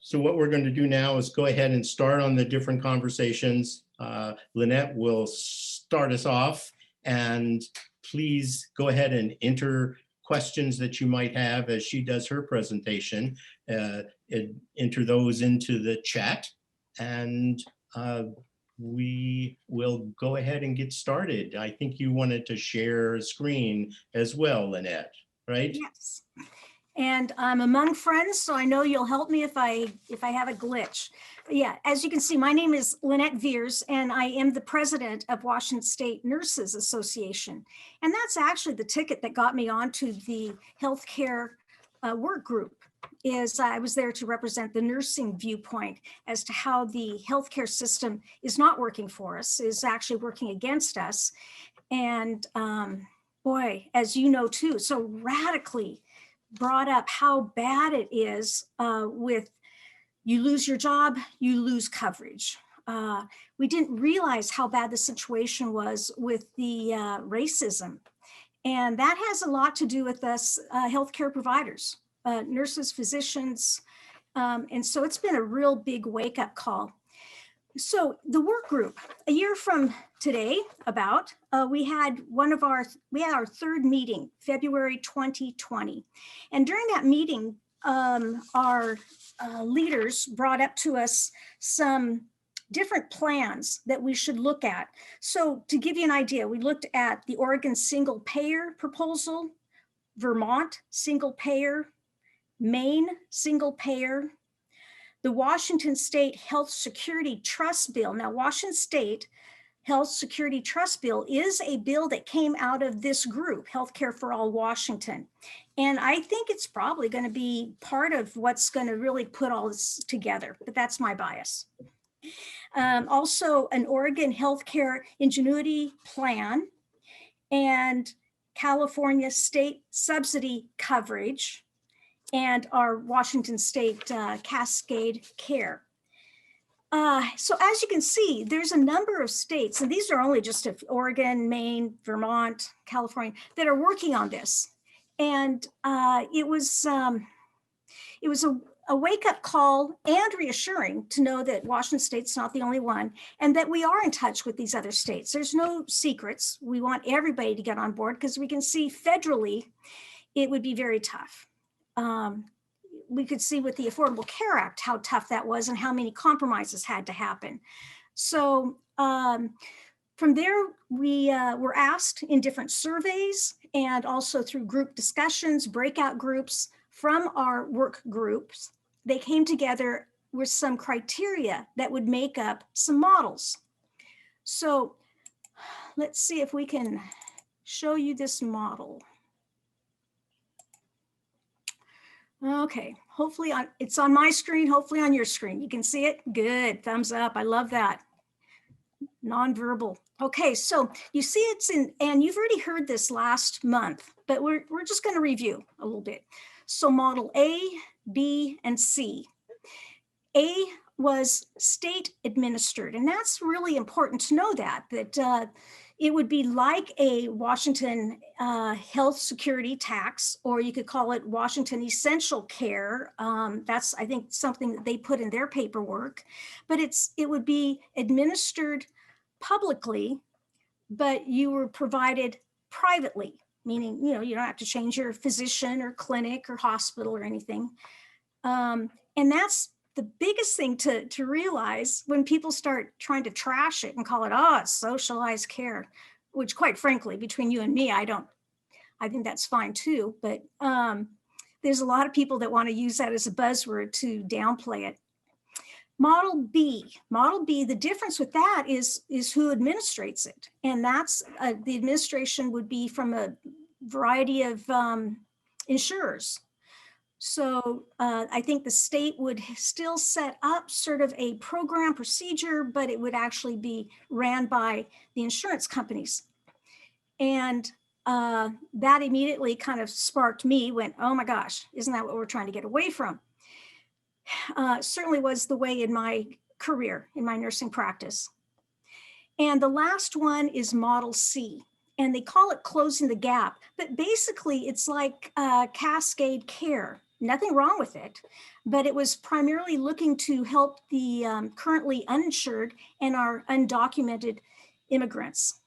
So what we're going to do now is go ahead and start on the different conversations. Lynette will start us off, and please go ahead and enter questions that you might have as she does her presentation. Enter those into the chat, and we will go ahead and get started. I think you wanted to share a screen as well, Lynette, right? Yes. And I'm among friends, so I know you'll help me if I have a glitch. But yeah, as you can see, my name is Lynette Verse, and I am the president of Washington State Nurses Association. And that's actually the ticket that got me onto the healthcare work group. Is I was there to represent the nursing viewpoint as to how the healthcare system is not working for us, is actually working against us. And boy, as you know too, so radically brought up how bad it is with you lose your job, you lose coverage. We didn't realize how bad the situation was with the racism. And that has a lot to do with us healthcare providers, nurses, physicians. And so it's been a real big wake-up call. So the work group, a year from today, we had our third meeting, February 2020. And during that meeting, our leaders brought up to us some different plans that we should look at. So to give you an idea, we looked at the Oregon single payer proposal, Vermont single payer, Maine single payer, the Washington State Health Security Trust Bill. Now, Washington State Health Security Trust Bill is a bill that came out of this group, Healthcare for All Washington. And I think it's probably going to be part of what's going to really put all this together, but that's my bias. Also, an Oregon Healthcare Ingenuity Plan and California state subsidy coverage, and our Washington State Cascade Care. So as you can see, there's a number of states, and these are only just Oregon, Maine, Vermont, California, that are working on this. And it was a wake-up call and reassuring to know that Washington State's not the only one, and that we are in touch with these other states. There's no secrets. We want everybody to get on board because we can see federally it would be very tough. We could see with the Affordable Care Act how tough that was and how many compromises had to happen. So from there, we were asked in different surveys and also through group discussions, breakout groups from our work groups. They came together with some criteria that would make up some models. So let's see if we can show you this model. Okay, hopefully it's on my screen, hopefully on your screen. You can see it? Good, thumbs up, I love that. Nonverbal. Okay, so you see it's in, and you've already heard this last month, but we're just gonna review a little bit. So model A, B, and C. A was state administered, and that's really important to know that it would be like a Washington health security tax, or you could call it Washington essential care. That's, I think, something that they put in their paperwork, but it would be administered publicly, but you were provided privately, meaning, you know, you don't have to change your physician or clinic or hospital or anything. And that's the biggest thing to realize when people start trying to trash it and call it, oh, it's socialized care, which quite frankly, between you and me, I think that's fine too. But there's a lot of people that want to use that as a buzzword to downplay it. Model B, the difference with that is who administrates it. And that's the administration would be from a variety of insurers. So I think the state would still set up sort of a program procedure, but it would actually be ran by the insurance companies. And that immediately kind of sparked me, went, oh my gosh, isn't that what we're trying to get away from? Certainly was the way in my career, in my nursing practice. And the last one is Model C. And they call it closing the gap, but basically it's like Cascade Care. nothing wrong with it, but it was primarily looking to help the currently uninsured and our undocumented immigrants.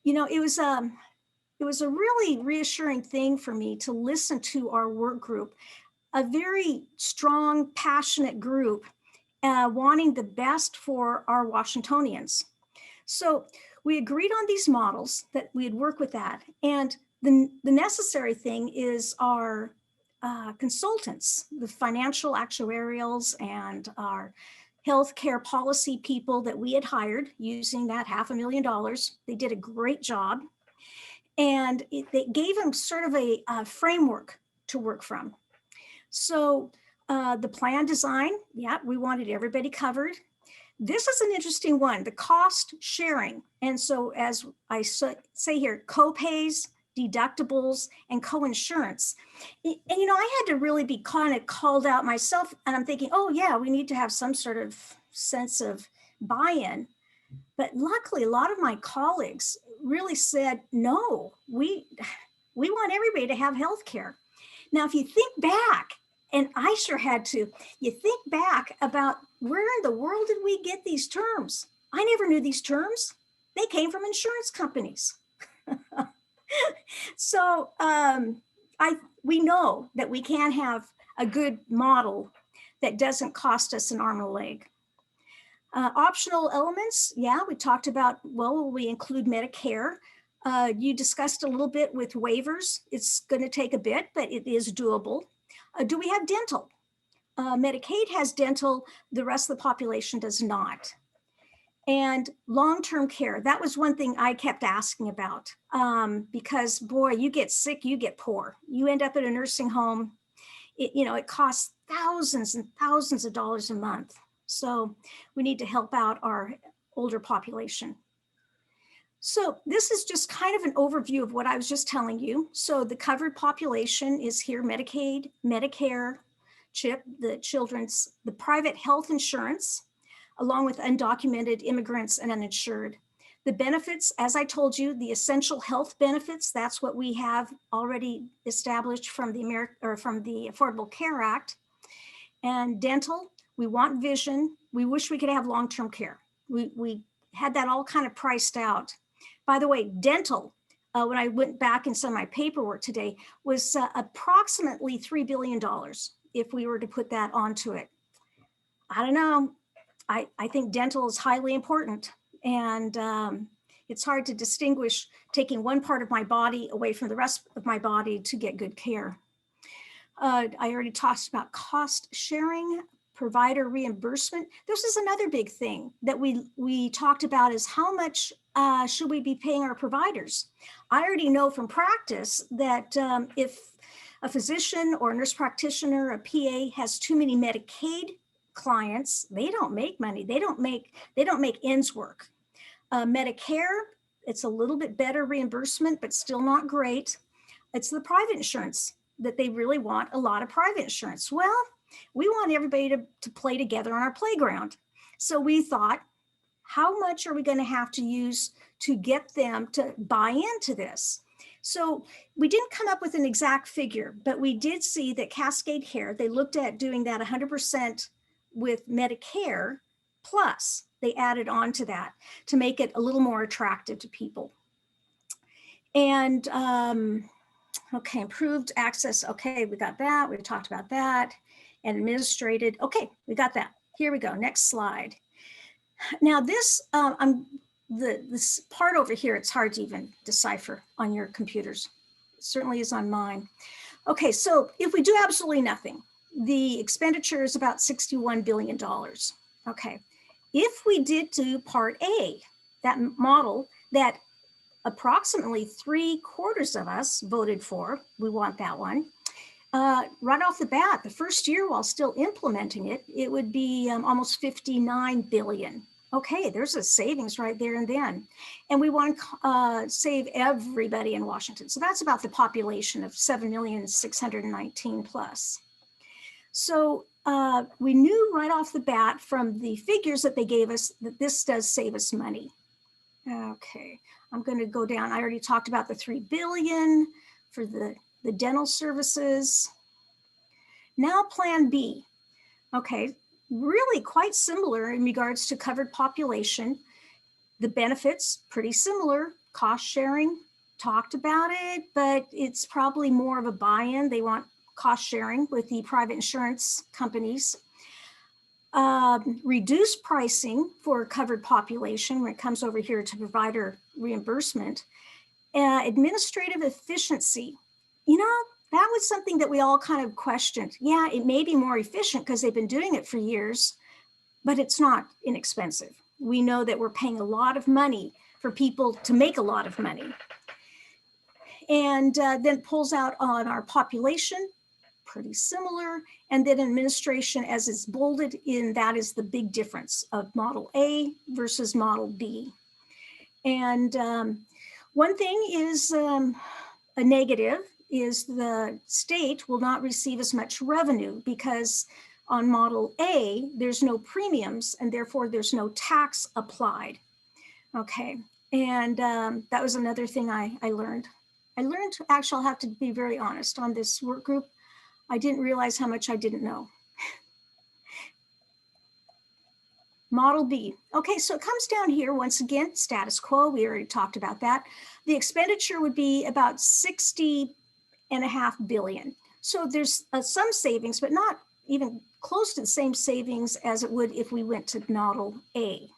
You know, it was a really reassuring thing for me to listen to our work group, a very strong, passionate group wanting the best for our Washingtonians. So we agreed on these models that we'd work with that. And the necessary thing is our consultants, the financial actuarials and our healthcare policy people that we had hired using that $500,000. They did a great job. And they gave them sort of a framework to work from. So the plan design, yeah, we wanted everybody covered. This is an interesting one, the cost sharing. And so as I say here, co-pays, deductibles, and co-insurance. And, you know, I had to really be kind of called out myself, and I'm thinking, oh yeah, we need to have some sort of sense of buy-in. But luckily, a lot of my colleagues really said, no, we want everybody to have health care. Now, if you think back, and I sure had to, you think back about where in the world did we get these terms? I never knew these terms. They came from insurance companies. So we know that we can have a good model that doesn't cost us an arm and a leg. Optional elements, yeah, we talked about, well, will we include Medicare? You discussed a little bit with waivers. It's going to take a bit, but it is doable. Do we have dental? Medicaid has dental, the rest of the population does not. And long-term care, that was one thing I kept asking about because boy, you get sick, you get poor. You end up at a nursing home, it costs thousands and thousands of dollars a month. So we need to help out our older population. So this is just kind of an overview of what I was just telling you. So the covered population is here, Medicaid, Medicare, CHIP, the private health insurance, along with undocumented immigrants and uninsured. The benefits, as I told you, the essential health benefits, that's what we have already established from the Affordable Care Act. And dental, we want vision. We wish we could have long-term care. We had that all kind of priced out. By the way, dental, when I went back in some of my paperwork today, was approximately $3 billion if we were to put that onto it. I don't know. I think dental is highly important, and it's hard to distinguish taking one part of my body away from the rest of my body to get good care. I already talked about cost sharing, provider reimbursement. This is another big thing that we talked about, is how much should we be paying our providers? I already know from practice that if a physician or a nurse practitioner, a PA has too many Medicaid clients, they don't make money. They don't make ends work. Medicare, it's a little bit better reimbursement, but still not great. It's the private insurance that they really want, a lot of private insurance. Well, we want everybody to play together on our playground. So we thought, how much are we going to have to use to get them to buy into this? So we didn't come up with an exact figure, but we did see that Cascade Care, they looked at doing that 100% with Medicare, plus they added on to that to make it a little more attractive to people. And okay, improved access. Okay, we got that. We talked about that. And administrated. Okay, we got that. Here we go. Next slide. Now this, this part over here, it's hard to even decipher on your computers. It certainly is on mine. Okay, so if we do absolutely nothing, the expenditure is about $61 billion. Okay, if we did do part A, that model that approximately 3/4 of us voted for, we want that one, right off the bat, the first year while still implementing it, it would be almost 59 billion. Okay, there's a savings right there and then. And we want to save everybody in Washington. So that's about the population of 7,619,000 plus. So we knew right off the bat from the figures that they gave us that this does save us money. Okay, I'm going to go down. I already talked about the $3 billion for the dental services. Now Plan B. Okay, really quite similar in regards to covered population. The benefits, pretty similar. Cost sharing, talked about it, but it's probably more of a buy-in. They want cost sharing with the private insurance companies. Reduce pricing for covered population when it comes over here to provider reimbursement. Administrative efficiency. You know, that was something that we all kind of questioned. Yeah, it may be more efficient because they've been doing it for years, but it's not inexpensive. We know that we're paying a lot of money for people to make a lot of money. And then pulls out on our population, pretty similar. And then administration, as it's bolded in, that is the big difference of Model A versus Model B. And one thing is a negative is the state will not receive as much revenue because on Model A, there's no premiums and therefore there's no tax applied. Okay, and that was another thing I learned. Actually, I'll have to be very honest on this work group. I didn't realize how much I didn't know. Model B. Okay, so it comes down here once again, status quo. We already talked about that. The expenditure would be about $60.5 billion. So there's some savings, but not even close to the same savings as it would if we went to Model A.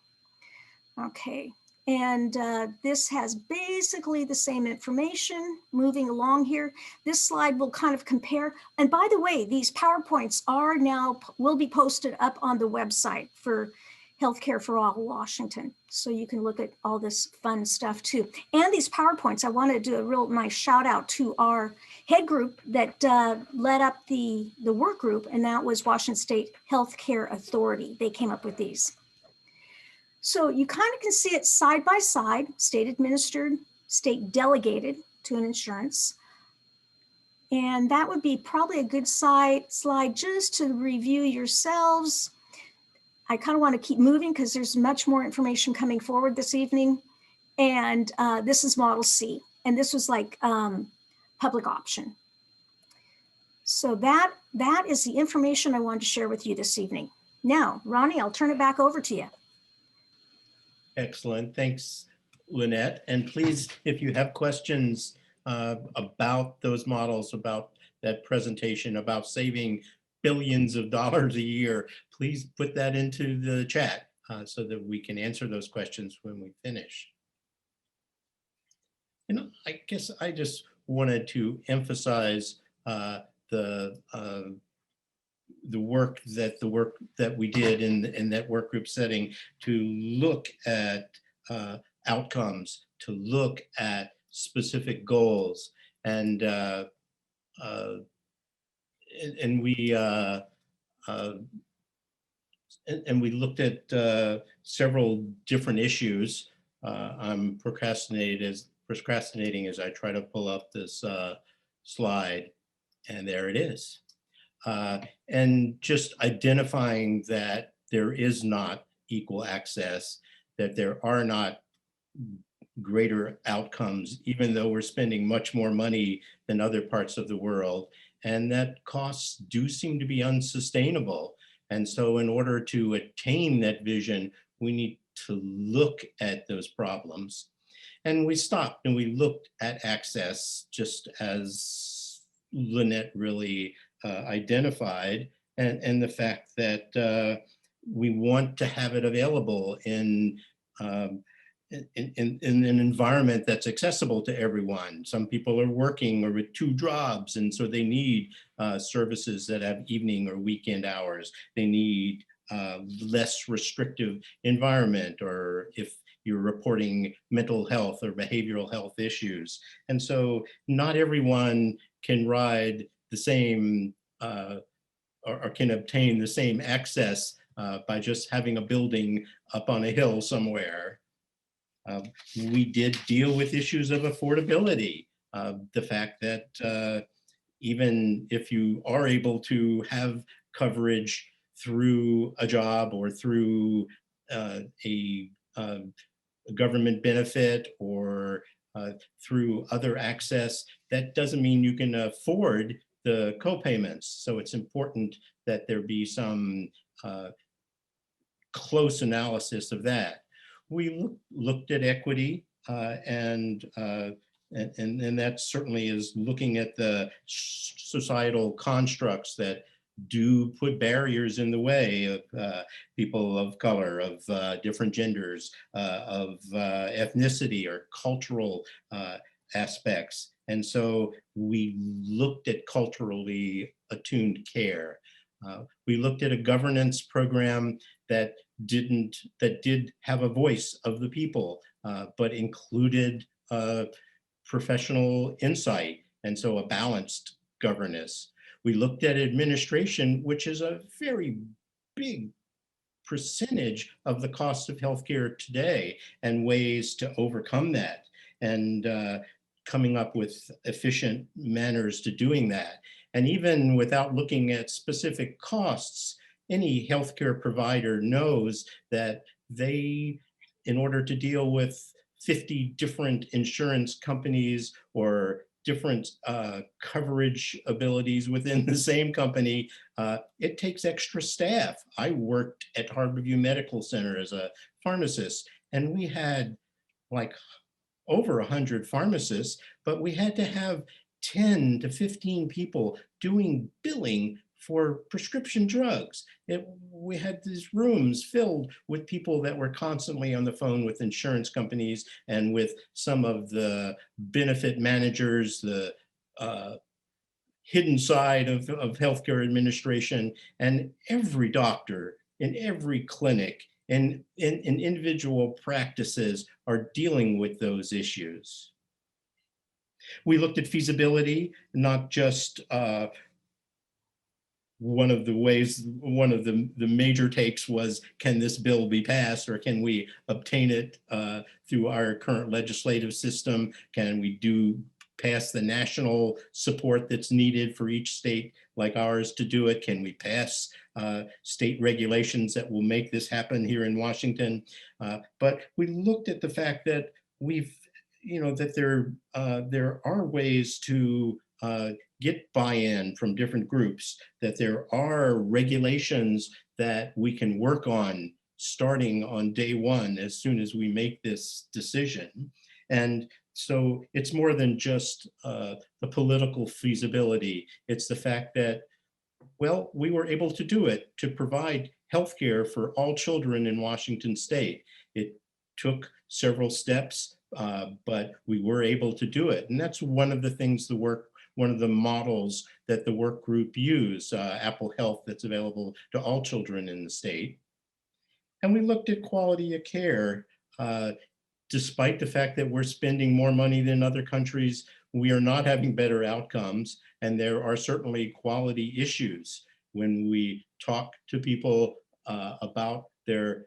Okay, and this has basically the same information moving along here. This slide will kind of compare. And by the way, these PowerPoints are now, will be posted up on the website for Healthcare for All Washington. So you can look at all this fun stuff too. And these PowerPoints, I want to do a real nice shout out to our head group that led up the work group, and that was Washington State Healthcare Authority. They came up with these. So you kind of can see it side by side, state administered, state delegated to an insurance. And that would be probably a good slide just to review yourselves. I kind of want to keep moving because there's much more information coming forward this evening. And this is Model C. And this was like public option. So that is the information I wanted to share with you this evening. Now, Ronnie, I'll turn it back over to you. Excellent. Thanks, Lynette. And please, if you have questions about those models, about that presentation, about saving billions of dollars a year, please put that into the chat so that we can answer those questions when we finish. And I guess I just wanted to emphasize the work that we did in that work group setting to look at outcomes, to look at specific goals, and we looked at several different issues. I'm procrastinating as I try to pull up this slide, and there it is. And just identifying that there is not equal access, that there are not greater outcomes, even though we're spending much more money than other parts of the world, and that costs do seem to be unsustainable. And so in order to attain that vision, we need to look at those problems. And we stopped and we looked at access, just as Lynette really identified, and the fact that we want to have it available in an environment that's accessible to everyone. Some people are working or with two jobs, and so they need services that have evening or weekend hours. They need less restrictive environment, or if you're reporting mental health or behavioral health issues. And so not everyone can ride the same or can obtain the same access by just having a building up on a hill somewhere. We did deal with issues of affordability. The fact that even if you are able to have coverage through a job or through a government benefit or through other access, that doesn't mean you can afford the co-payments. So it's important that there be some close analysis of that. We looked at equity and that certainly is looking at the societal constructs that do put barriers in the way of people of color, of different genders, of ethnicity or cultural aspects. And so we looked at culturally attuned care. We looked at a governance program that did have a voice of the people, but included professional insight, and so a balanced governance. We looked at administration, which is a very big percentage of the cost of healthcare today, and ways to overcome that, and coming up with efficient manners to doing that. And even without looking at specific costs, any healthcare provider knows that they, in order to deal with 50 different insurance companies or different coverage abilities within the same company, it takes extra staff. I worked at Harborview Medical Center as a pharmacist, and we had like over 100 pharmacists, but we had to have 10 to 15 people doing billing for prescription drugs. We had these rooms filled with people that were constantly on the phone with insurance companies and with some of the benefit managers, the hidden side of healthcare administration, and every doctor in every clinic and in individual practices are dealing with those issues. We looked at feasibility, not just one of the major takes was, can this bill be passed, or can we obtain it through our current legislative system? Can we pass the national support that's needed for each state like ours to do it? Can we pass state regulations that will make this happen here in Washington? But we looked at the fact that that there are ways to get buy-in from different groups, that there are regulations that we can work on starting on day one as soon as we make this decision. And so it's more than just the political feasibility. It's the fact that, well, we were able to do it, to provide healthcare for all children in Washington state. It took several steps, but we were able to do it. And that's one of the things one of the models that the work group use, Apple Health, that's available to all children in the state. And we looked at quality of care. Despite the fact that we're spending more money than other countries, we are not having better outcomes. And there are certainly quality issues when we talk to people about their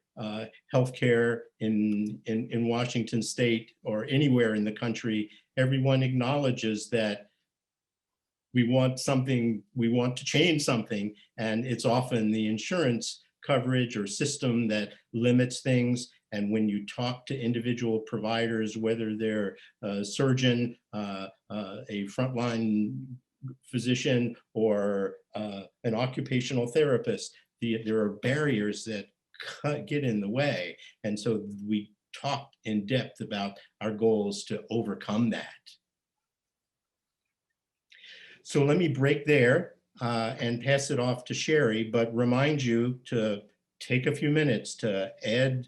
healthcare in Washington state or anywhere in the country. Everyone acknowledges that we want to change something, and it's often the insurance coverage or system that limits things. And when you talk to individual providers, whether they're a surgeon, a frontline physician, or an occupational therapist, there are barriers that get in the way. And so we talked in depth about our goals to overcome that. So let me break there and pass it off to Sherry, but remind you to take a few minutes to add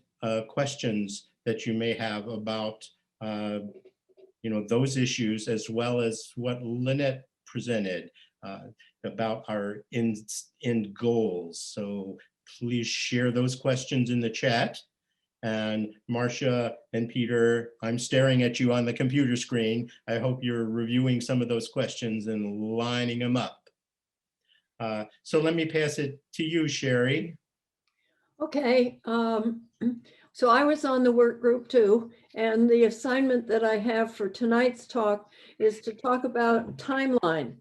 questions that you may have about those issues, as well as what Lynette presented about our end goals. So please share those questions in the chat. And Marcia and Peter, I'm staring at you on the computer screen. I hope you're reviewing some of those questions and lining them up. So let me pass it to you, Sherry. Okay, so I was on the work group too, and the assignment that I have for tonight's talk is to talk about timeline.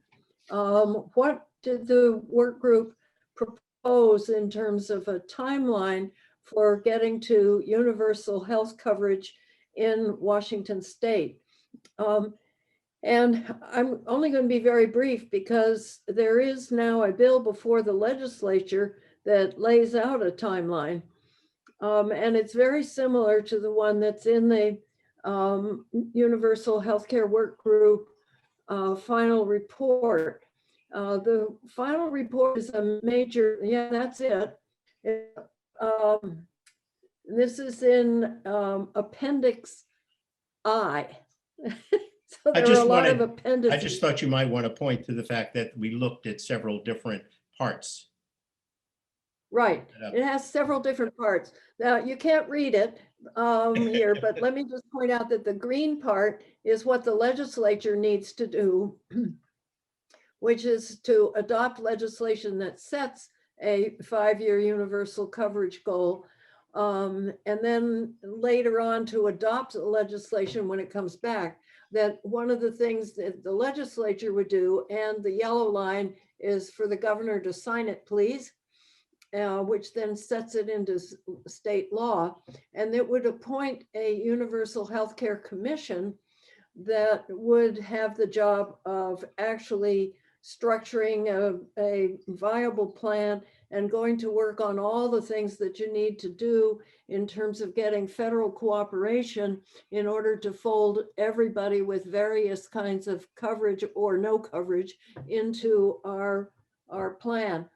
What did the work group propose in terms of a timeline for getting to universal health coverage in Washington state? And I'm only going to be very brief because there is now a bill before the legislature that lays out a timeline. And it's very similar to the one that's in the Universal Healthcare Work Group final report. The final report is a major, yeah, that's it. This is in Appendix I. So there are a lot of appendices. I just thought you might want to point to the fact that we looked at several different parts. Right. It has several different parts. Now, you can't read it here, but let me just point out that the green part is what the legislature needs to do, which is to adopt legislation that sets a 5-year universal coverage goal. And then later on to adopt legislation when it comes back, that one of the things that the legislature would do, and the yellow line is for the governor to sign it, please. Which then sets it into state law, and it would appoint a universal healthcare commission that would have the job of actually structuring a viable plan and going to work on all the things that you need to do in terms of getting federal cooperation in order to fold everybody with various kinds of coverage or no coverage into our plan.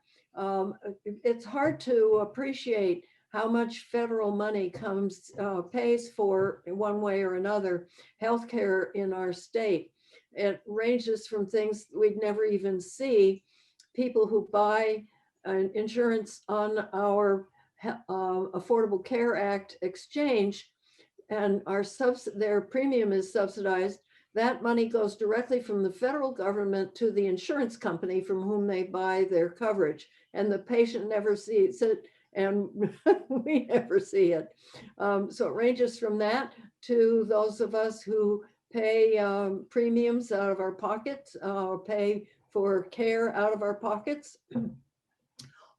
It's hard to appreciate how much federal money pays for, in one way or another, healthcare in our state. It ranges from things we'd never even see, people who buy insurance on our Affordable Care Act exchange, and their premium is subsidized. That money goes directly from the federal government to the insurance company from whom they buy their coverage, and the patient never sees it, and we never see it. So it ranges from that to those of us who pay premiums out of our pockets, pay for care out of our pockets,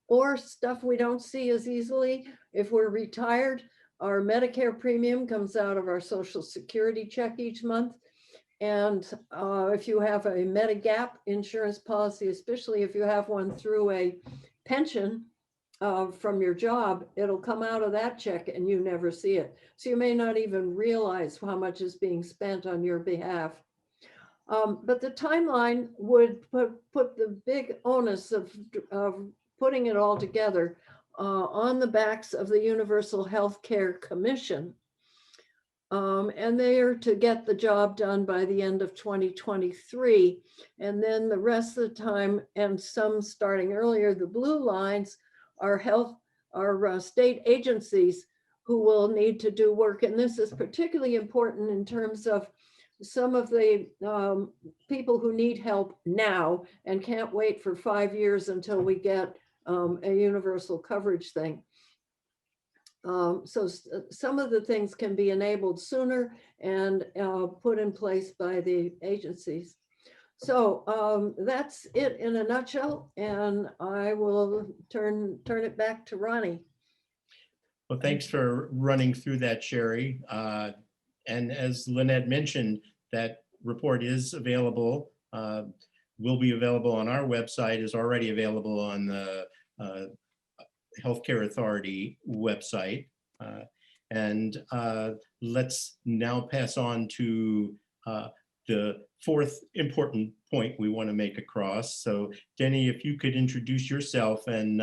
or stuff we don't see as easily. If we're retired, our Medicare premium comes out of our Social Security check each month. And if you have a Medigap insurance policy, especially if you have one through a pension from your job, it'll come out of that check and you never see it. So you may not even realize how much is being spent on your behalf. But the timeline would put the big onus of putting it all together on the backs of the Universal Healthcare Commission. And they are to get the job done by the end of 2023. And then the rest of the time, and some starting earlier, the blue lines are state agencies who will need to do work. And this is particularly important in terms of some of the people who need help now and can't wait for 5 years until we get a universal coverage thing. So some of the things can be enabled sooner and put in place by the agencies. So that's it in a nutshell, and I will turn it back to Ronnie. Well, thanks for running through that, Sherry. And as Lynette mentioned, that report is available, will be available on our website, is already available on the Healthcare Authority website. And let's now pass on to the fourth important point we want to make across. So Denny, if you could introduce yourself and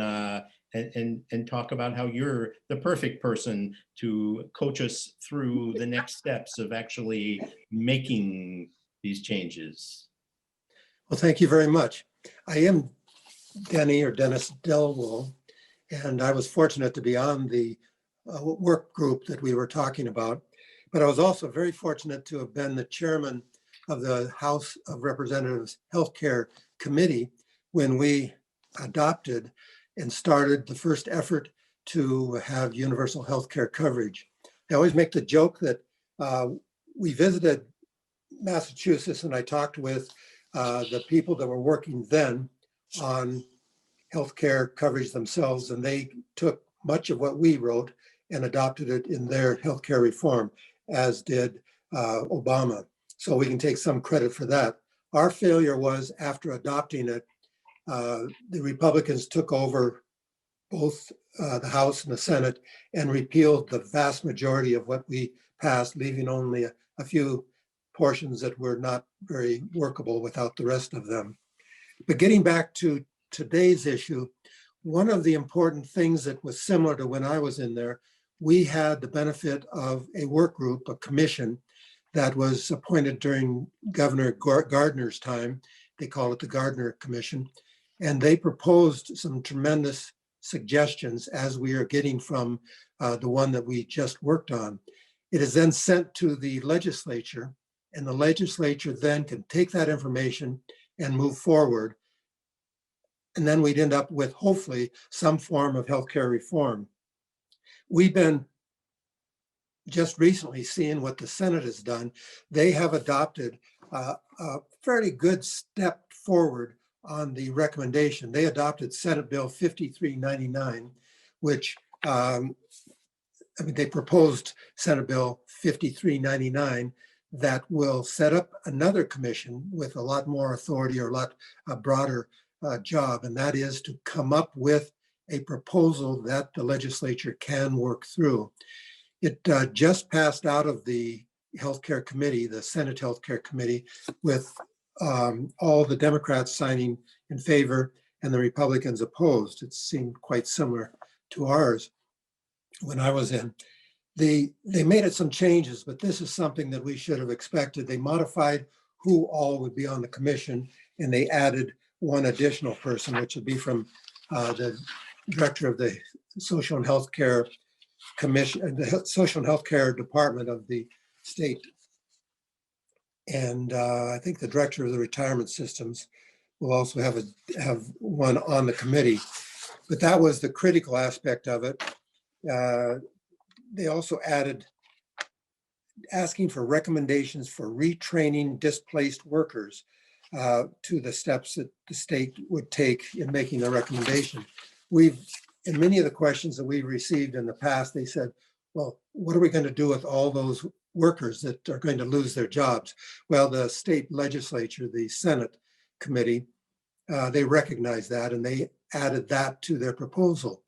talk about how you're the perfect person to coach us through the next steps of actually making these changes. Well, thank you very much. I am Denny, or Dennis Dellwo, and I was fortunate to be on the work group that we were talking about, but I was also very fortunate to have been the chairman of the House of Representatives Healthcare Committee when we adopted and started the first effort to have universal healthcare coverage. I always make the joke that we visited Massachusetts and I talked with the people that were working then on healthcare coverage themselves, and they took much of what we wrote and adopted it in their healthcare reform, as did Obama. So we can take some credit for that. Our failure was after adopting it, the Republicans took over both the House and the Senate and repealed the vast majority of what we passed, leaving only a few portions that were not very workable without the rest of them. But getting back to today's issue, one of the important things that was similar to when I was in there, we had the benefit of a work group, a commission that was appointed during Governor Gardner's time. They call it the Gardner Commission. And they proposed some tremendous suggestions as we are getting from the one that we just worked on. It is then sent to the legislature, and the legislature then can take that information and move forward. And then we'd end up with hopefully some form of healthcare reform. We've been just recently seeing what the Senate has done. They have adopted a fairly good step forward on the recommendation. They adopted Senate Bill 5399, which they proposed Senate Bill 5399 that will set up another commission with a lot more authority or a lot broader job, and that is to come up with a proposal that the legislature can work through. It just passed out of the Healthcare Committee, the Senate Healthcare Committee, with all the Democrats signing in favor and the Republicans opposed. It seemed quite similar to ours when I was in. They made it some changes, but this is something that we should have expected. They modified who all would be on the commission, and they added one additional person, which would be from the director of the Social and Healthcare Commission, the Social and Healthcare Department of the state. And I think the director of the retirement systems will also have one on the committee. But that was the critical aspect of it. They also added asking for recommendations for retraining displaced workers to the steps that the state would take in making the recommendation. In many of the questions that we've received in the past, they said, well, what are we going to do with all those workers that are going to lose their jobs? Well, the state legislature, the Senate committee, they recognized that and they added that to their proposal.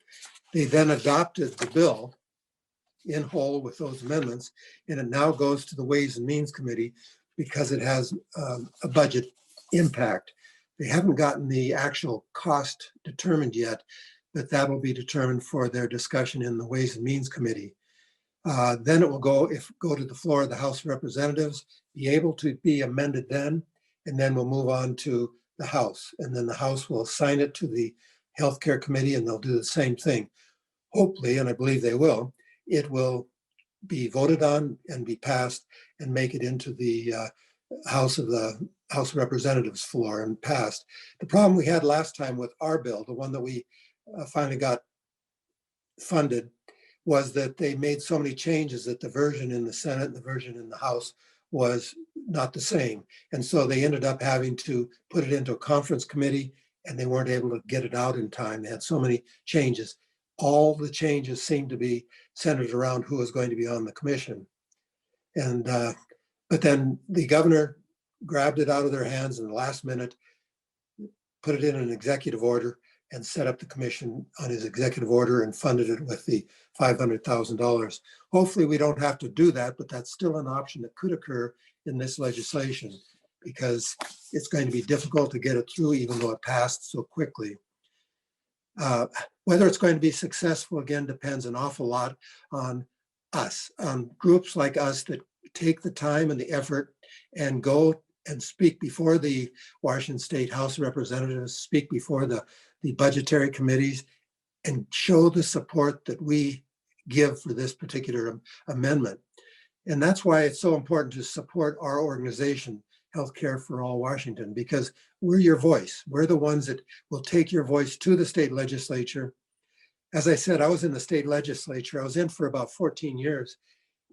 They then adopted the bill in whole with those amendments, and it now goes to the Ways and Means Committee because it has a budget impact. They haven't gotten the actual cost determined yet, but that will be determined for their discussion in the Ways and Means Committee. Then it will go to the floor of the House of Representatives, be able to be amended then, and then we'll move on to the House. And then the House will assign it to the Healthcare Committee and they'll do the same thing. Hopefully, and I believe they will, it will be voted on and be passed and make it into the House of Representatives floor and passed. The problem we had last time with our bill, the one that we finally got funded, was that they made so many changes that the version in the Senate and the version in the House was not the same. And so they ended up having to put it into a conference committee and they weren't able to get it out in time. They had so many changes. All the changes seemed to be centered around who was going to be on the commission. And but then the governor grabbed it out of their hands in the last minute, put it in an executive order, and set up the commission on his executive order and funded it with the $500,000. Hopefully we don't have to do that, but that's still an option that could occur in this legislation because it's going to be difficult to get it through even though it passed so quickly. Whether it's going to be successful, again, depends an awful lot on us, on groups like us that take the time and the effort and go and speak before the Washington State House of Representatives, speak before the budgetary committees, and show the support that we give for this particular amendment. And that's why it's so important to support our organization, Healthcare for All Washington, because we're your voice. We're the ones that will take your voice to the state legislature. As I said, I was in the state legislature. I was in for about 14 years.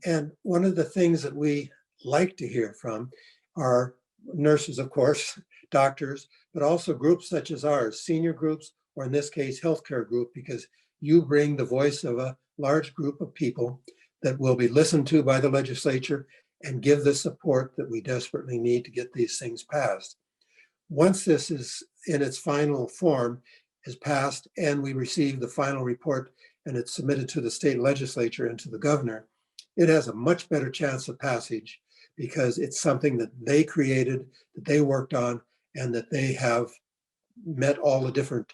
And one of the things that we like to hear from are nurses, of course, doctors, but also groups such as ours, senior groups, or in this case, healthcare group, because you bring the voice of a large group of people that will be listened to by the legislature and give the support that we desperately need to get these things passed. Once this is in its final form, is passed, and we receive the final report and it's submitted to the state legislature and to the governor, it has a much better chance of passage because it's something that they created, that they worked on, and that they have met all the different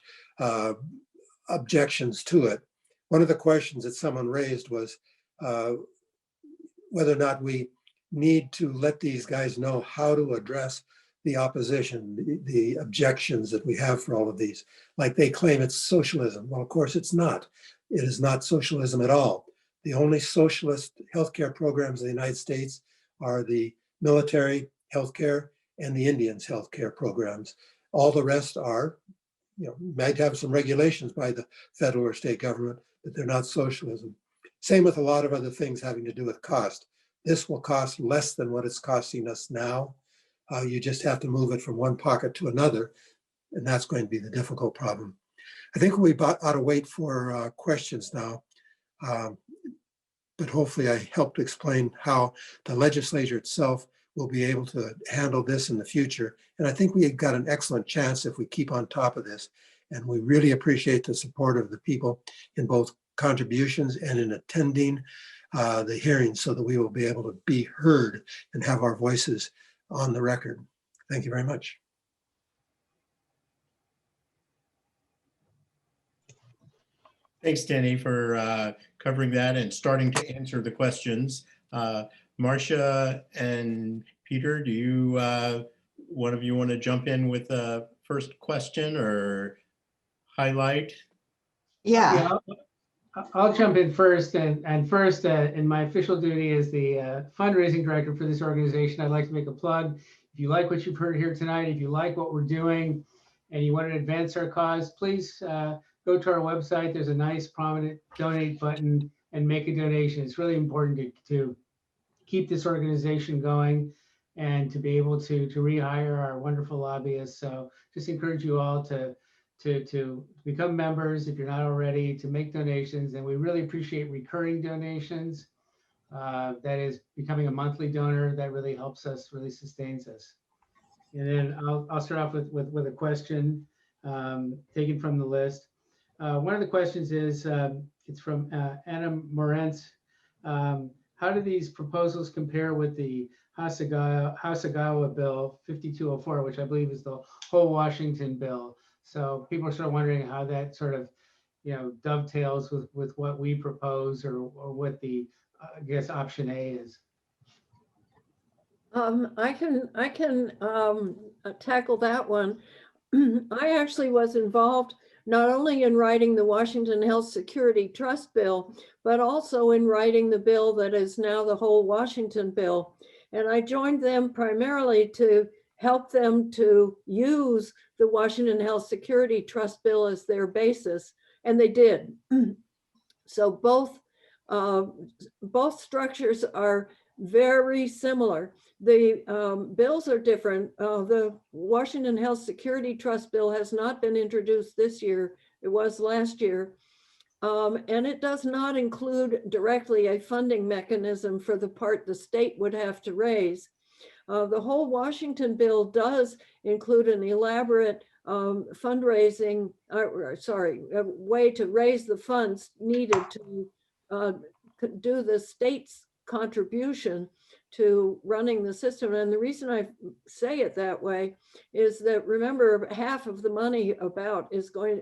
objections to it. One of the questions that someone raised was whether or not we need to let these guys know how to address the opposition, the objections that we have for all of these. Like they claim it's socialism. Well, of course it's not. It is not socialism at all. The only socialist healthcare programs in the United States are the military healthcare and the Indians healthcare programs. All the rest are, might have some regulations by the federal or state government, but they're not socialism. Same with a lot of other things having to do with cost. This will cost less than what it's costing us now. You just have to move it from one pocket to another, and that's going to be the difficult problem. I think we ought to wait for questions now, but hopefully I helped explain how the legislature itself will be able to handle this in the future. And I think we've got an excellent chance if we keep on top of this. And we really appreciate the support of the people in both contributions and in attending the hearings so that we will be able to be heard and have our voices on the record. Thank you very much. Thanks, Denny, for covering that and starting to answer the questions. Marcia and Peter, do you, one of you want to jump in with the first question or highlight? Yeah. I'll jump in first. And first, in my official duty as the fundraising director for this organization, I'd like to make a plug. If you like what you've heard here tonight, if you like what we're doing and you want to advance our cause, please go to our website. There's a nice prominent donate button and make a donation. It's really important to keep this organization going and to be able to rehire our wonderful lobbyists. So just encourage you all to become members if you're not already, to make donations. And we really appreciate recurring donations. That is becoming a monthly donor. That really helps us, really sustains us. And then I'll start off with a question taken from the list. One of the questions is, it's from Anna Morentz. How do these proposals compare with the Hasegawa bill 5204, which I believe is the whole Washington bill? So people are sort of wondering how that sort of, dovetails with what we propose or what the, I guess, option A is. I can tackle that one. I actually was involved not only in writing the Washington Health Security Trust bill, but also in writing the bill that is now the whole Washington bill. And I joined them primarily to help them to use the Washington Health Security Trust bill as their basis, and they did. So both structures are very similar. The bills are different. The Washington Health Security Trust bill has not been introduced this year. It was last year. And it does not include directly a funding mechanism for the part the state would have to raise. The whole Washington bill does include an elaborate fundraising, a way to raise the funds needed to do the state's contribution to running the system. And the reason I say it that way is that, remember, half of the money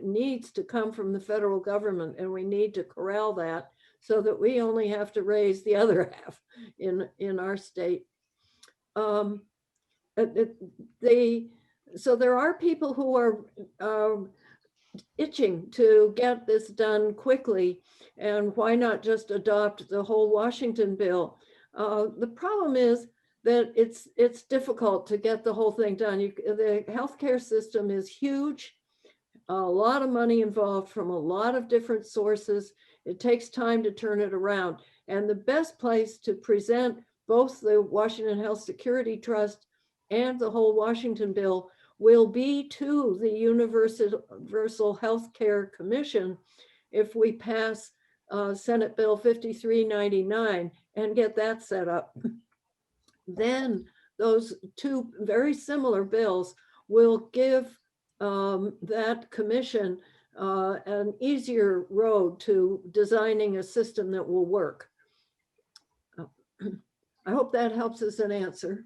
needs to come from the federal government, and we need to corral that so that we only have to raise the other half in our state. So there are people who are itching to get this done quickly, and why not just adopt the whole Washington bill? The problem is that it's difficult to get the whole thing done. The healthcare system is huge, a lot of money involved from a lot of different sources. It takes time to turn it around. And the best place to present both the Washington Health Security Trust and the whole Washington bill will be to the Universal Health Care Commission if we pass Senate Bill 5399 and get that set up. then those two very similar bills will give that commission an easier road to designing a system that will work. I hope that helps as an answer.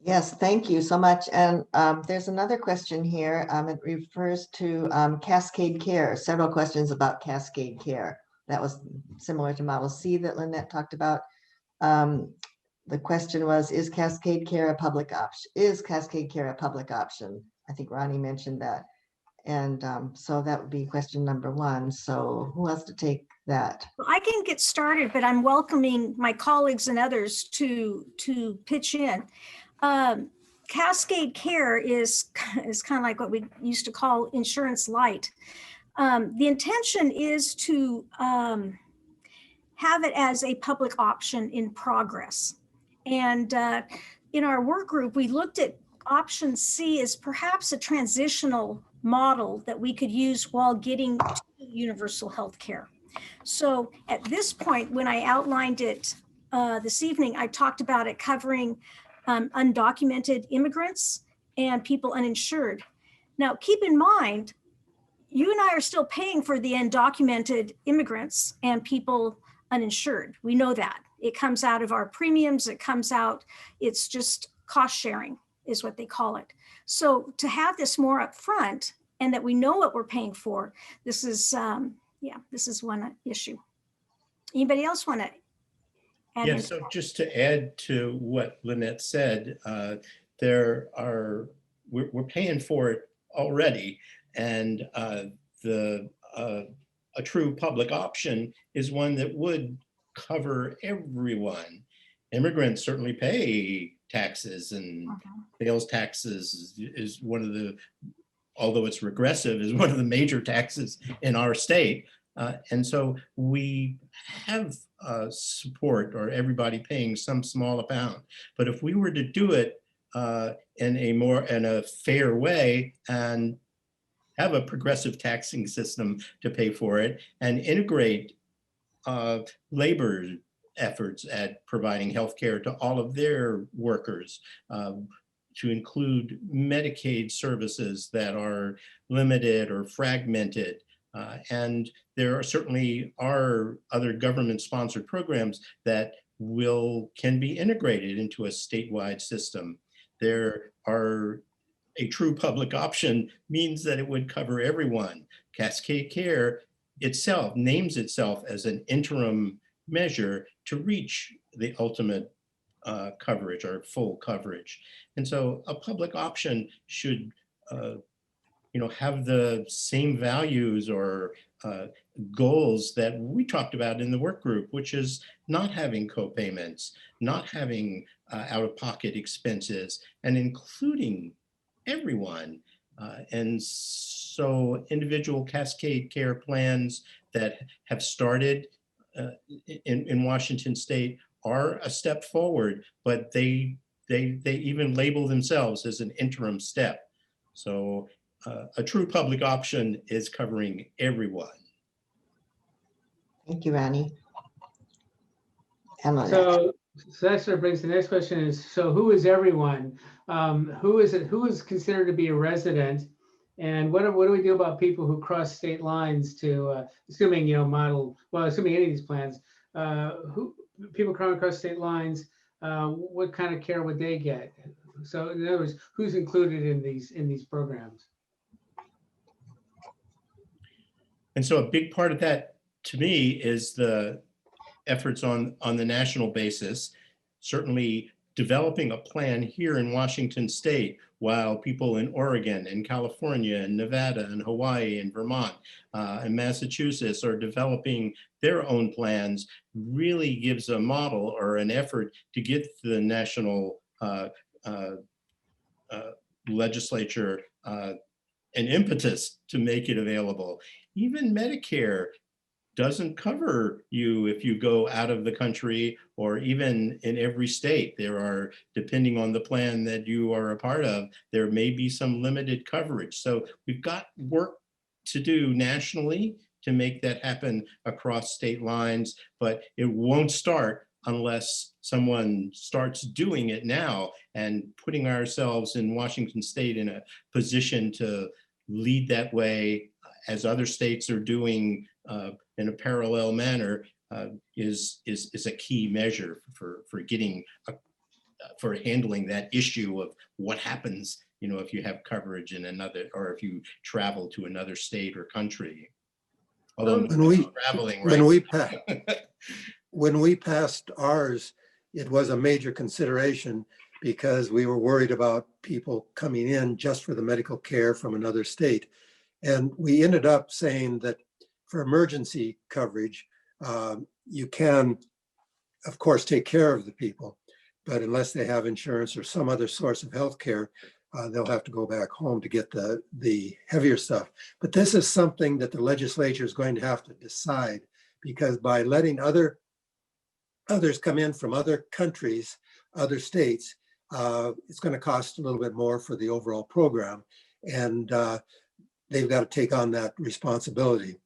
Yes, thank you so much. And there's another question here. It refers to Cascade Care, several questions about Cascade Care. That was similar to Model C that Lynette talked about. The question was, is Cascade Care a public option? Is Cascade Care a public option? I think Ronnie mentioned that. And so that would be question number one. So who wants to take that? I can get started, but I'm welcoming my colleagues and others to pitch in. Cascade Care is kind of like what we used to call insurance light. The intention is to have it as a public option in progress. And in our work group, we looked at option C as perhaps a transitional model that we could use while getting to universal health care. So at this point, when I outlined it this evening, I talked about it covering undocumented immigrants and people uninsured. Now, keep in mind, you and I are still paying for the undocumented immigrants and people uninsured. We know that. It comes out of our premiums, it comes out, it's just cost sharing is what they call it. So to have this more upfront and that we know what we're paying for, this is, this is one issue. Anybody else want to add? Yeah, so just to add to what Lynette said, we're paying for it already, and a true public option is one that would cover everyone. Immigrants certainly pay taxes, and sales taxes is one of the, although it's regressive, is one of the major taxes in our state. And so we have support, or everybody paying some small amount. But if we were to do it in a fair way and have a progressive taxing system to pay for it and integrate labor efforts at providing healthcare to all of their workers, to include Medicaid services that are limited or fragmented. And there certainly are other government-sponsored programs that can be integrated into a statewide system. There are a true public option means that it would cover everyone. Cascade Care itself names itself as an interim measure to reach the ultimate coverage or full coverage. And so a public option should have the same values or goals that we talked about in the work group, which is not having co-payments, not having out-of-pocket expenses, and including everyone. And so individual Cascade Care plans that have started in Washington State are a step forward, but they even label themselves as an interim step. So a true public option is covering everyone. Thank you, Ronnie. And So that sort of brings the next question is, so who is everyone? Who is considered to be a resident? And what do we do about people who cross state lines to, assuming, assuming any of these plans, people coming across state lines, what kind of care would they get? So in other words, who's included in these programs? And so a big part of that, to me, is the efforts on the national basis, certainly developing a plan here in Washington State, while people in Oregon and California and Nevada and Hawaii and Vermont and Massachusetts are developing their own plans, really gives a model or an effort to get the national legislature an impetus to make it available. Even Medicare doesn't cover you if you go out of the country, or even in every state. There are, depending on the plan that you are a part of, there may be some limited coverage. So we've got work to do nationally to make that happen across state lines, but it won't start unless someone starts doing it now and putting ourselves in Washington State in a position to lead that way, as other states are doing in a parallel manner, is a key measure for getting for handling that issue of what happens, you know, if you have coverage in another, or if you travel to another state or country. Although traveling, right? When we passed ours, it was a major consideration because we were worried about people coming in just for the medical care from another state. And we ended up saying that for emergency coverage, you can, of course, take care of the people, but unless they have insurance or some other source of health care, they'll have to go back home to get the heavier stuff. But this is something that the legislature is going to have to decide, because by letting others come in from other countries, other states, it's going to cost a little bit more for the overall program. And they've got to take on that responsibility.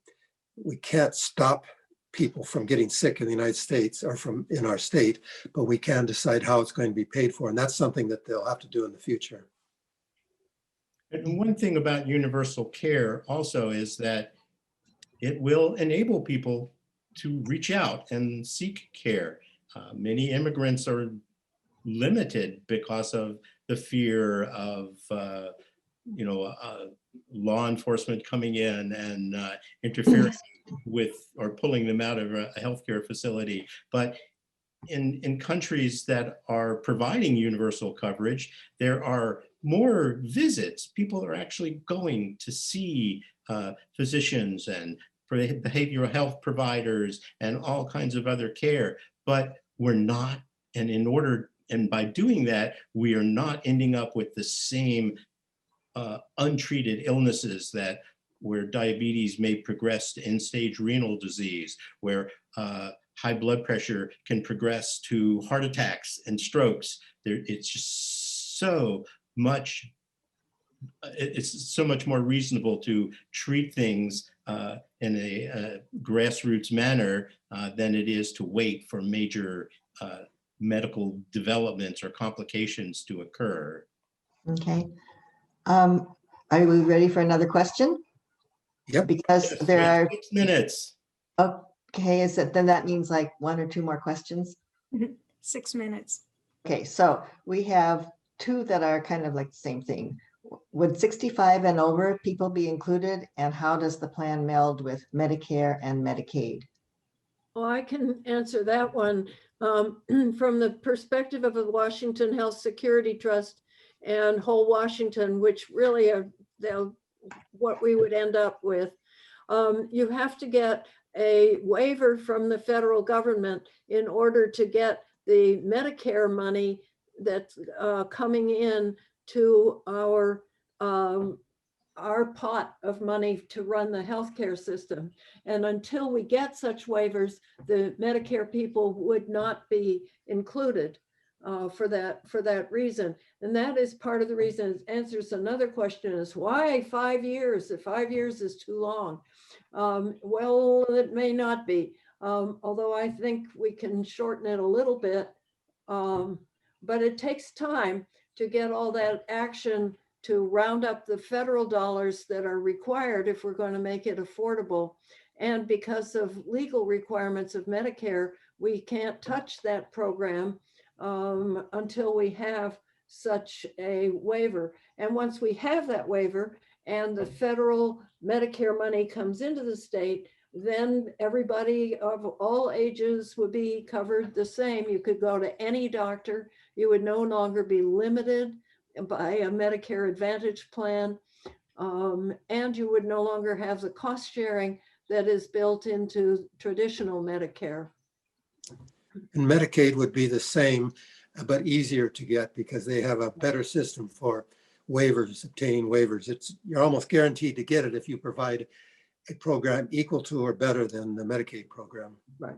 We can't stop people from getting sick in the United States or from in our state, but we can decide how it's going to be paid for. And that's something that they'll have to do in the future. And one thing about universal care also is that it will enable people to reach out and seek care. Many immigrants are limited because of the fear of law enforcement coming in and interfering with or pulling them out of a healthcare facility. But in countries that are providing universal coverage, there are more visits. People are actually going to see physicians and behavioral health providers and all kinds of other care. But we're not, and by doing that, we are not ending up with the same untreated illnesses where diabetes may progress to end-stage renal disease, where high blood pressure can progress to heart attacks and strokes. It's just so much, it's so much more reasonable to treat things in a grassroots manner than it is to wait for major medical developments or complications to occur. Okay. Are we ready for another question? Yep. Because Yes, there are 6 minutes. Okay, then that means like 1 or 2 more questions? 6 minutes. Okay, so we have 2 that are kind of like the same thing. Would 65 and over people be included? And how does the plan meld with Medicare and Medicaid? Well, I can answer that one. From the perspective of the Washington Health Security Trust and whole Washington, which really are what we would end up with, you have to get a waiver from the federal government in order to get the Medicare money that's coming in to our pot of money to run the healthcare system. And until we get such waivers, the Medicare people would not be included for that reason. And that is part of the reason. It answers another question, is why 5 years? If 5 years is too long. Well, it may not be, although I think we can shorten it a little bit, but it takes time to get all that action to round up the federal dollars that are required if we're going to make it affordable. And because of legal requirements of Medicare, we can't touch that program until we have such a waiver. And once we have that waiver and the federal Medicare money comes into the state, then everybody of all ages would be covered the same. You could go to any doctor. You would no longer be limited by a Medicare Advantage plan. And you would no longer have the cost sharing that is built into traditional Medicare. And Medicaid would be the same, but easier to get because they have a better system for waivers, obtaining waivers. You're almost guaranteed to get it if you provide a program equal to or better than the Medicaid program. Right.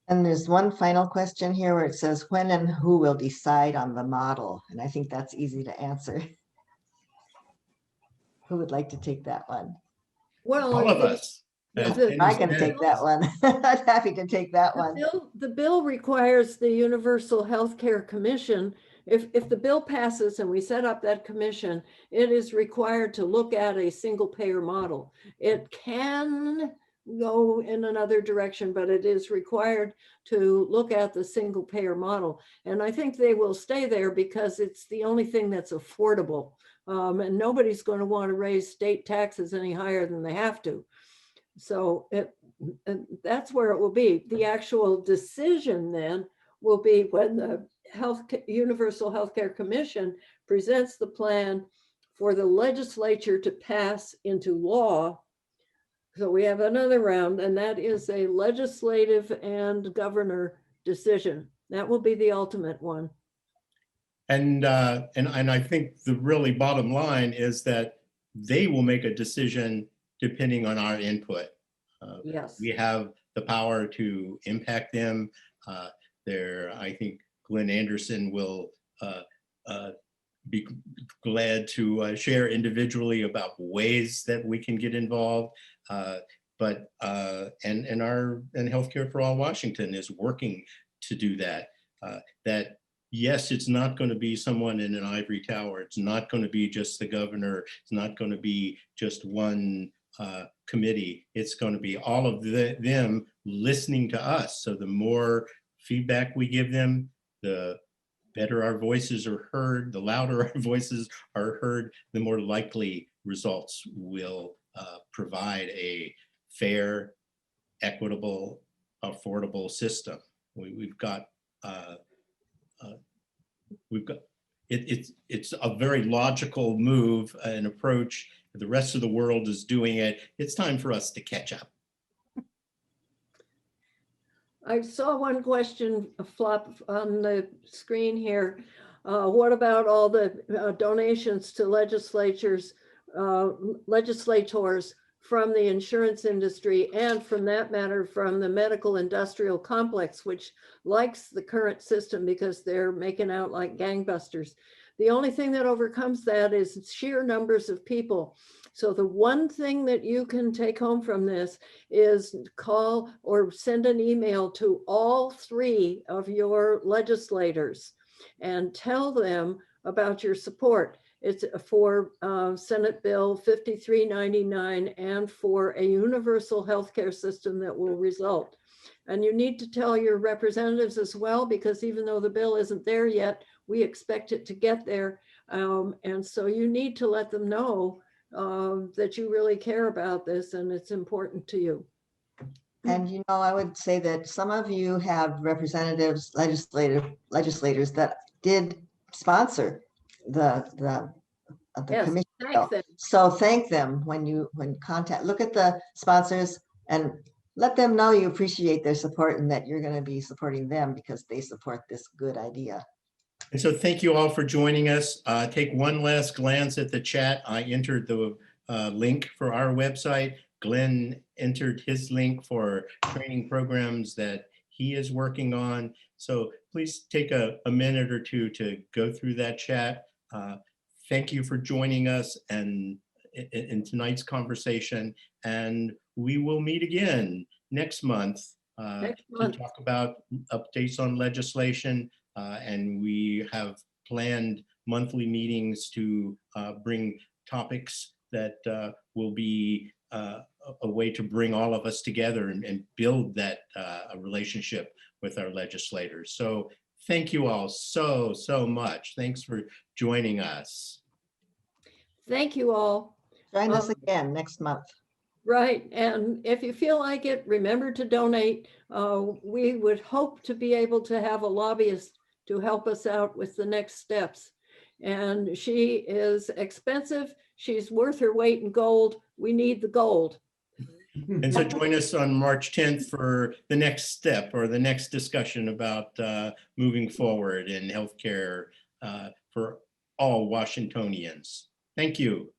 And there's one final question here where it says, when and who will decide on the model? And I think that's easy to answer. Who would like to take that one? Well, All of us. Yeah, As the- Denny I can said, take that one. I'm happy to take that one. The bill requires the Universal Healthcare Commission, if the bill passes and we set up that commission, it is required to look at a single payer model. It can go in another direction, but it is required to look at the single payer model. And I think they will stay there because it's the only thing that's affordable. And nobody's going to want to raise state taxes any higher than they have to. So and that's where it will be. The actual decision then will be when the Universal Healthcare Commission presents the plan for the legislature to pass into law. So we have another round, and that is a legislative and governor decision. That will be the ultimate one. and I think the really bottom line is that they will make a decision depending on our input. Yes. We have the power to impact them. I think Glenn Anderson will be glad to share individually about ways that we can get involved. But Healthcare for All Washington is working to do that. That yes, it's not going to be someone in an ivory tower. It's not going to be just the governor. It's not going to be just one committee. It's going to be all of them listening to us. So the more feedback we give them, the better our voices are heard, the louder our voices are heard, the more likely results will provide a fair, equitable, affordable system. We've got it's a very logical move and approach. The rest of the world is doing it. It's time for us to catch up. I saw one question flop on the screen here. What about all the donations to legislators from the insurance industry and, from that matter, from the medical industrial complex, which likes the current system because they're making out like gangbusters? The only thing that overcomes that is sheer numbers of people. So the one thing that you can take home from this is call or send an email to all 3 of your legislators and tell them about your support. It's for Senate Bill 5399 and for a universal healthcare system that will result. And you need to tell your representatives as well, because even though the bill isn't there yet, we expect it to get there. And so you need to let them know that you really care about this and it's important to you. And I would say that some of you have representatives, legislators that did sponsor the Yes, commission. thank them. So thank them when contact, look at the sponsors and let them know you appreciate their support and that you're going to be supporting them because they support this good idea. And so thank you all for joining us. Take one last glance at the chat. I entered the link for our website. Glenn entered his link for training programs that he is working on. So please take a minute or two to go through that chat. Thank you for joining us and in tonight's conversation. And we will meet again next month to talk about updates on legislation. And we have planned monthly meetings to bring topics that will be a way to bring all of us together and build that a relationship with our legislators. So thank you all so much. Thanks for joining us. Thank you all. Join us again next month. Right. And if you feel like it, remember to donate. We would hope to be able to have a lobbyist to help us out with the next steps. And she is expensive. She's worth her weight in gold. We need the gold. And so join us on March 10th for the next step or the next discussion about moving forward in healthcare for all Washingtonians. Thank you.